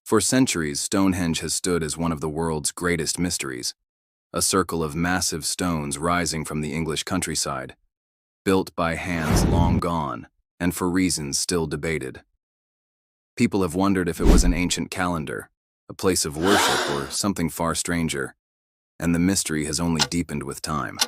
For centuries, Stonehenge has stood as one of the world's greatest mysteries, a circle of massive stones rising from the English countryside, built by hands long gone, and for reasons still debated. People have wondered if it was an ancient calendar, a place of worship, or something far stranger, and the mystery has only deepened with time.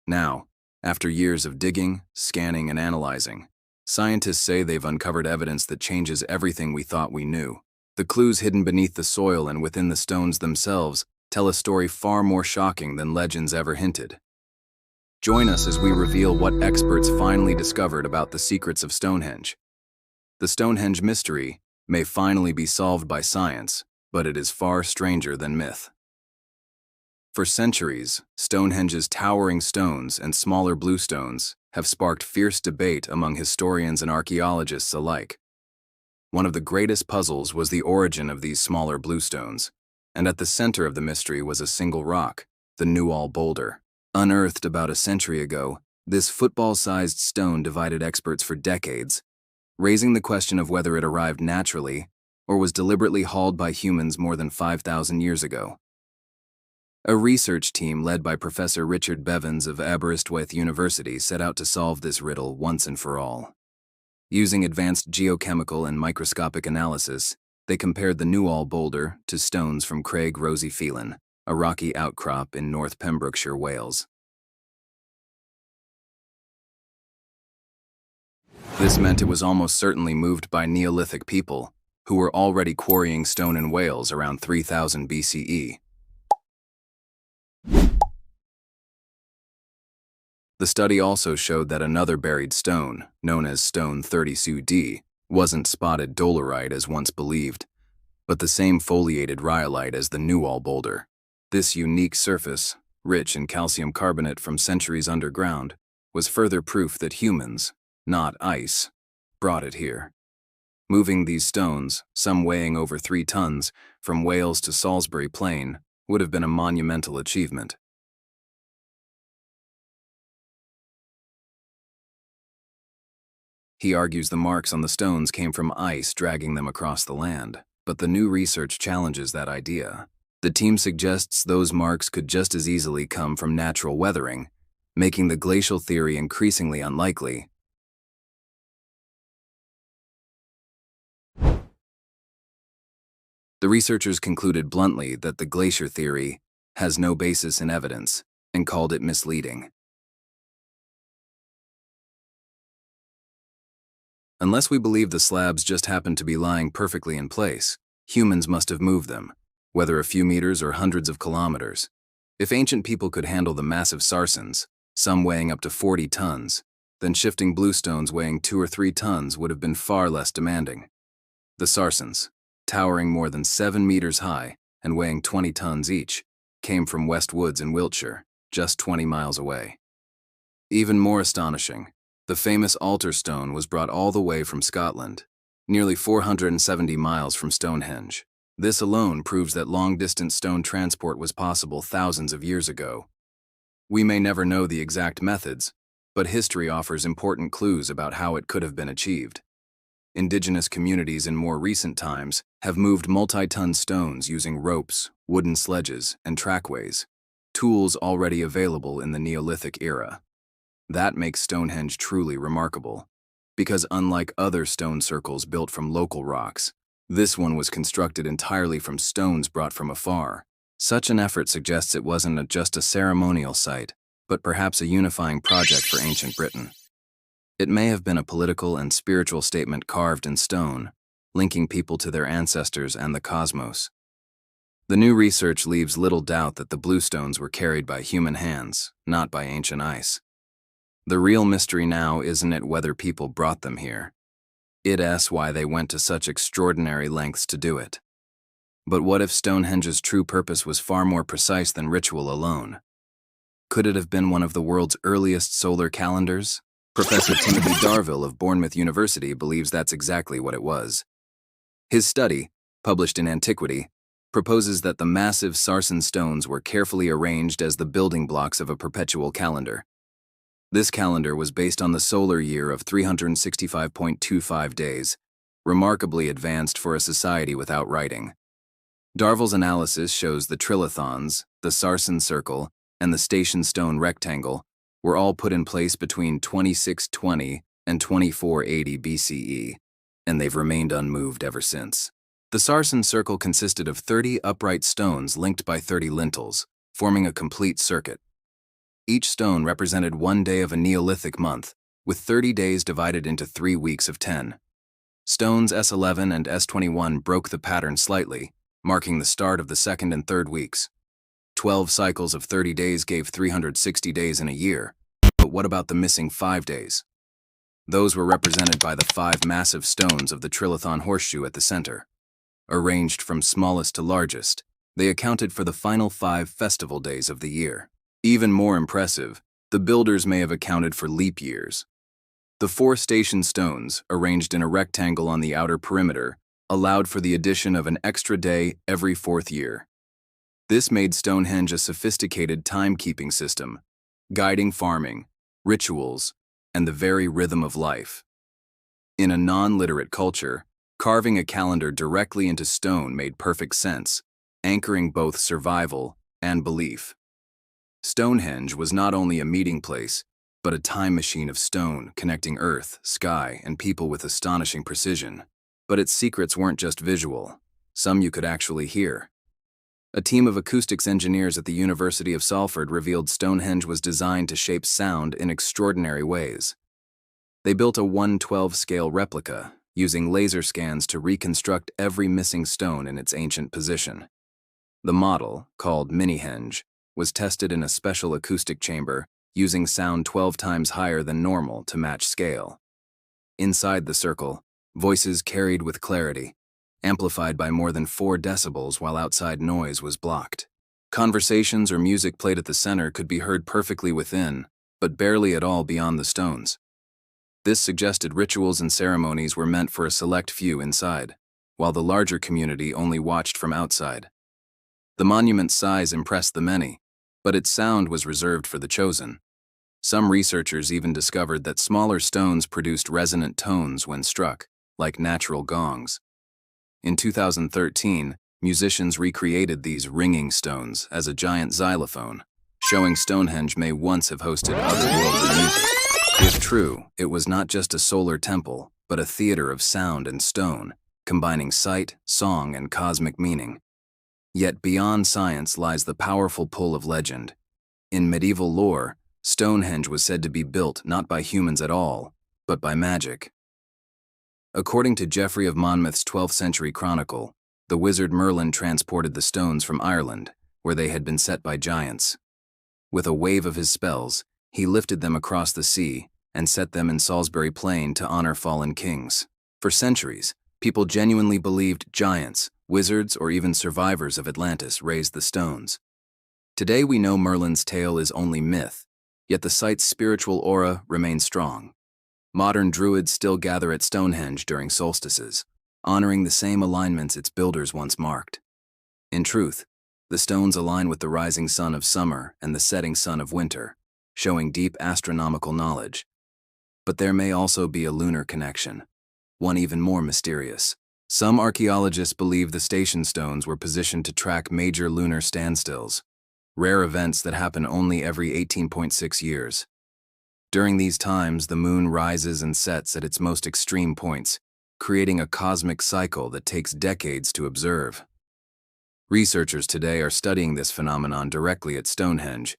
Now, after years of digging, scanning, and analyzing, scientists say they've uncovered evidence that changes everything we thought we knew. The clues hidden beneath the soil and within the stones themselves tell a story far more shocking than legends ever hinted. Join us as we reveal what experts finally discovered about the secrets of Stonehenge. The Stonehenge mystery may finally be solved by science, but it is far stranger than myth. For centuries, Stonehenge's towering stones and smaller bluestones have sparked fierce debate among historians and archaeologists alike. One of the greatest puzzles was the origin of these smaller bluestones, and at the center of the mystery was a single rock, the Newall boulder. Unearthed about a century ago, this football-sized stone divided experts for decades, raising the question of whether it arrived naturally or was deliberately hauled by humans more than 5,000 years ago. A research team led by Professor Richard Bevans of Aberystwyth University set out to solve this riddle once and for all. Using advanced geochemical and microscopic analysis, they compared the Newall boulder to stones from Craig Rosy Phelan, a rocky outcrop in North Pembrokeshire, Wales. This meant it was almost certainly moved by Neolithic people, who were already quarrying stone in Wales around 3000 BCE. The study also showed that another buried stone, known as Stone 30Su-D, wasn't spotted dolerite as once believed, but the same foliated rhyolite as the Newall boulder. This unique surface, rich in calcium carbonate from centuries underground, was further proof that humans, not ice, brought it here. Moving these stones, some weighing over 3 tons, from Wales to Salisbury Plain would have been a monumental achievement. He argues the marks on the stones came from ice dragging them across the land, but the new research challenges that idea. The team suggests those marks could just as easily come from natural weathering, making the glacial theory increasingly unlikely. The researchers concluded bluntly that the glacier theory has no basis in evidence and called it misleading. Unless we believe the slabs just happened to be lying perfectly in place, humans must have moved them, whether a few meters or hundreds of kilometers. If ancient people could handle the massive sarsens, some weighing up to 40 tons, then shifting bluestones weighing 2 or 3 tons would have been far less demanding. The sarsens, towering more than 7 meters high and weighing 20 tons each, came from West Woods in Wiltshire, just 20 miles away. Even more astonishing, the famous altar stone was brought all the way from Scotland, nearly 470 miles from Stonehenge. This alone proves that long-distance stone transport was possible thousands of years ago. We may never know the exact methods, but history offers important clues about how it could have been achieved. Indigenous communities in more recent times have moved multi-ton stones using ropes, wooden sledges, and trackways, tools already available in the Neolithic era. That makes Stonehenge truly remarkable, because unlike other stone circles built from local rocks, this one was constructed entirely from stones brought from afar. Such an effort suggests it wasn't just a ceremonial site, but perhaps a unifying project for ancient Britain. It may have been a political and spiritual statement carved in stone, linking people to their ancestors and the cosmos. The new research leaves little doubt that the bluestones were carried by human hands, not by ancient ice. The real mystery now isn't it whether people brought them here. It's why they went to such extraordinary lengths to do it. But what if Stonehenge's true purpose was far more precise than ritual alone? Could it have been one of the world's earliest solar calendars? Professor Timothy Darville of Bournemouth University believes that's exactly what it was. His study, published in Antiquity, proposes that the massive sarsen stones were carefully arranged as the building blocks of a perpetual calendar. This calendar was based on the solar year of 365.25 days, remarkably advanced for a society without writing. Darvill's analysis shows the trilithons, the Sarsen circle, and the station stone rectangle were all put in place between 2620 and 2480 BCE, and they've remained unmoved ever since. The Sarsen circle consisted of 30 upright stones linked by 30 lintels, forming a complete circuit. Each stone represented one day of a Neolithic month, with 30 days divided into 3 weeks of 10. Stones S11 and S21 broke the pattern slightly, marking the start of the second and third weeks. 12 cycles of 30 days gave 360 days in a year, but what about the missing 5 days? Those were represented by the 5 massive stones of the trilithon horseshoe at the center. Arranged from smallest to largest, they accounted for the final 5 festival days of the year. Even more impressive, the builders may have accounted for leap years. The 4 station stones, arranged in a rectangle on the outer perimeter, allowed for the addition of an extra day every 4th year. This made Stonehenge a sophisticated timekeeping system, guiding farming, rituals, and the very rhythm of life. In a non-literate culture, carving a calendar directly into stone made perfect sense, anchoring both survival and belief. Stonehenge was not only a meeting place, but a time machine of stone connecting earth, sky, and people with astonishing precision. But its secrets weren't just visual. Some you could actually hear. A team of acoustics engineers at the University of Salford revealed Stonehenge was designed to shape sound in extraordinary ways. They built a 1/12 scale replica, using laser scans to reconstruct every missing stone in its ancient position. The model, called Minihenge, was tested in a special acoustic chamber, using sound 12 times higher than normal to match scale. Inside the circle, voices carried with clarity, amplified by more than 4 decibels while outside noise was blocked. Conversations or music played at the center could be heard perfectly within, but barely at all beyond the stones. This suggested rituals and ceremonies were meant for a select few inside, while the larger community only watched from outside. The monument's size impressed the many, but its sound was reserved for the chosen. Some researchers even discovered that smaller stones produced resonant tones when struck, like natural gongs. In 2013, musicians recreated these ringing stones as a giant xylophone, showing Stonehenge may once have hosted otherworldly music. If true, it was not just a solar temple, but a theater of sound and stone, combining sight, song, and cosmic meaning. Yet beyond science lies the powerful pull of legend. In medieval lore, Stonehenge was said to be built not by humans at all, but by magic. According to Geoffrey of Monmouth's 12th century chronicle, the wizard Merlin transported the stones from Ireland, where they had been set by giants. With a wave of his spells, he lifted them across the sea and set them in Salisbury Plain to honor fallen kings. For centuries, people genuinely believed giants, wizards, or even survivors of Atlantis raised the stones. Today we know Merlin's tale is only myth, yet the site's spiritual aura remains strong. Modern druids still gather at Stonehenge during solstices, honoring the same alignments its builders once marked. In truth, the stones align with the rising sun of summer and the setting sun of winter, showing deep astronomical knowledge. But there may also be a lunar connection, one even more mysterious. Some archaeologists believe the station stones were positioned to track major lunar standstills, rare events that happen only every 18.6 years. During these times, the moon rises and sets at its most extreme points, creating a cosmic cycle that takes decades to observe. Researchers today are studying this phenomenon directly at Stonehenge,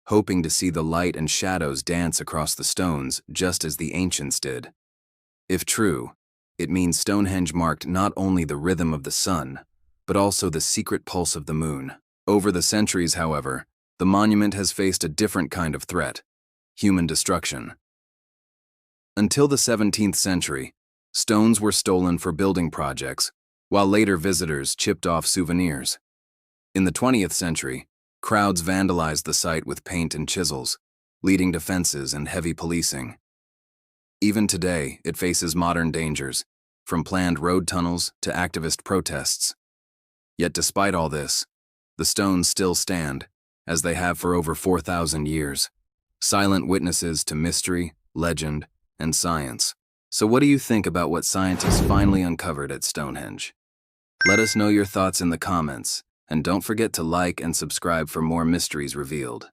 hoping to see the light and shadows dance across the stones just as the ancients did. If true, it means Stonehenge marked not only the rhythm of the sun, but also the secret pulse of the moon. Over the centuries, however, the monument has faced a different kind of threat: human destruction. Until the 17th century, stones were stolen for building projects, while later visitors chipped off souvenirs. In the 20th century, crowds vandalized the site with paint and chisels, leading to fences and heavy policing. Even today, it faces modern dangers, from planned road tunnels to activist protests. Yet despite all this, the stones still stand, as they have for over 4,000 years, silent witnesses to mystery, legend, and science. So what do you think about what scientists finally uncovered at Stonehenge? Let us know your thoughts in the comments, and don't forget to like and subscribe for more mysteries revealed.